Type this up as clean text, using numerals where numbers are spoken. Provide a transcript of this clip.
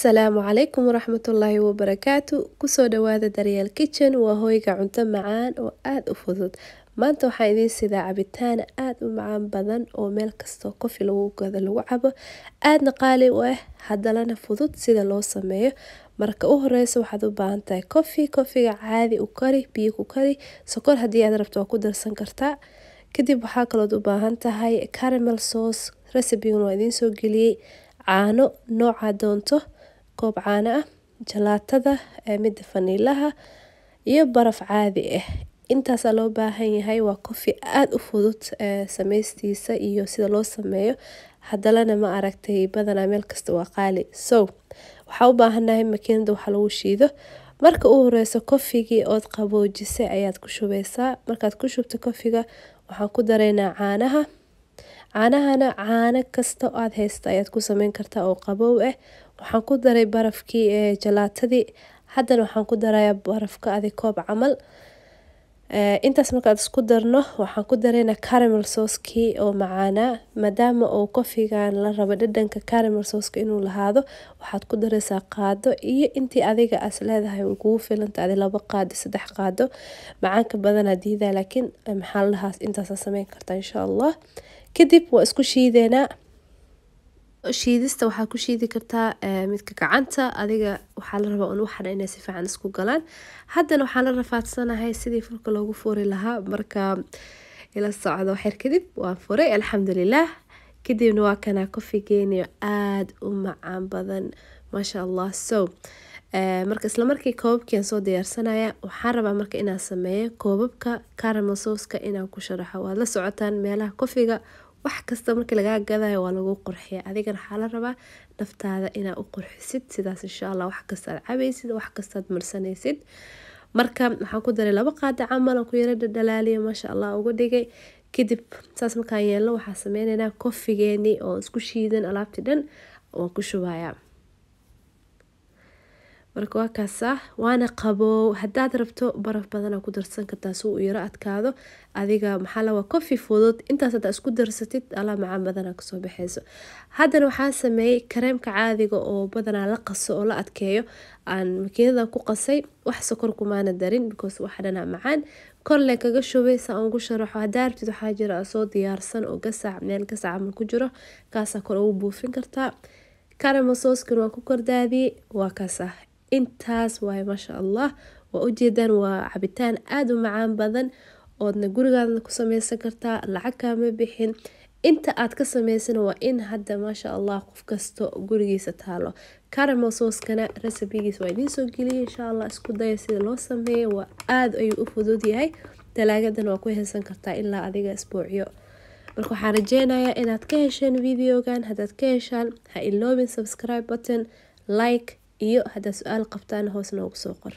Asalaamu calaykum waraxmatullaahi wabarakaatu. Kusoo dhawaada Daryeel Kitchen waa hoyga cunto macaan oo aad u fudud. Maanta waxaan idiin sidaa cabitaan aad u macaan badan oo meel kastoo kofi lagu gado lagu cabo, aadna qaali u ah, haddana fudud sida loo sameeyo. Marka u horeysa waxaad u baahan tahay kofiga caadi u kari, biyo ku kari, sokor haddii aad rabto waa ku darsan kartaa. Kadib waxaa kalood u baahan tahay caramel sauce, recipe-gun waa idiin soo geliyey, caano nooca doonto, koob caano ah, jalaatada midda faniilaha iyo baraf caadi ah. Intaas loo baahan yahay. Waa kofi aad u fudud sameystiisa iyo sida loo sameeyo, haddana ma aragtay badanaa meel kasta waa qaali. Waxaa u baahanahay makiinada waxa lagu shiido. Marka u horeysa kofigii ood qaboojisay ayaad ku shubeysaa. Markaad ku shubto kofiga waxaan ku dareynaa caanaha. Caanahana caano kasta aad haysta ayaad ku sameyn kartaa oo qabow ah. Waxaan ku daray barafkii jalaatadii, haddana waxaan ku darayaa barafka adi koob camal. Intaas markaad isku darno waxaan ku dareynaa caramel sauce-kii oo macaana, maadaama oo kofigan la rabo dhadhanka caramel sauce-ka inuu lahaado. Waxaad ku dareysaa qaado iyo intii adiga as leedahay kugu filanta adi 2 qaado 3 qaado. Macaanka badanaa diidaa laakiin maxaa lahaas intaas sameyn kartaa insha Allah. Kadib waa isku shiideynaa. Shiidista waxaa ku shiidi kartaa midka gacanta, adiga waxaa la rabaa waxana inay si fiican isku galaan. Haddana waxaan la rafaadsanahay sidii furka loogu furi lahaa. Marka ila socdo xir kadib waan furay alxamdulillaah. Kadibna waa kana kofigeeni aad u macaan badan maasha Allah. Marka isla markii koobabkii soo diyaarsanaya, waxaan rabaa marka inaan sameeyo koobabka caramel sauce-ka inaan ku sharaxo. Waad la socotaan meelaha kofiga wax kasta markii laga gadayo waa lagu qurxiyaa. Adigana waxaa la rabaa naftaada inaad u qurxisid sidaas insha Allah. Wax kasta aad cabaysid, wax kasta aad marsanaysid. Marka waxaan ku daray 2 qaado camal oo ku yara dhalaaliyo maasha Allah ugu dhigay. Kadib saas markaan yeelno waxaan sameynaynaa kofigeeni oo isku shiidan alaabti dhan oo ku shubayaa. Marka waa kaasa waana qabow. Haddaad rabto baraf badan ku darsan kartaa si uu yara adkaado. Adiga maxaa la waa kofi fudud. Intaas aad isku darsatid ala macaan badan ka soo baxayso. Haddana waxaan sameeyay kareemka caadiga oo badanaa la qaso oo la adkeeyo. Aan makiinada ku qasay wax sokor kumaana darin because waxa dhana macaan. Korle kaga shubay sa aan ugu sharaxo. Haddaad rabtid waxaa jira soo diyaarsan oo gasac meel gasac amal ku jiro. Kaasa kor ugu buufin kartaa. Caramel sauce-kan waa ku kordaadii waa kaasa. Intaas waay maasha Allah. Waa ujeedaan waa cabitaan aad u macaan badan oodna gurigaadna ku sameysan kartaa, lacag kaama bixin. Inta aad ka sameysan waa in hadda maasha Allah qof kasto gurigiisa taalo. Caramel sauce-kana recipe-giisa waa idiin soo geliyay insha Allah. Isku daya sida loo sameeyo waa aad ayuu u fudud yahay. Talaagadan waa ku haysan kartaa ilaa adiga isbuucyo. Marka waxaan rajeynayaa inaad ka hesheen videogan. Haddaad ka heshaan ha iloobin subscribe button, like iyo hadda su'aal qabtaan hoos noogu soo qor.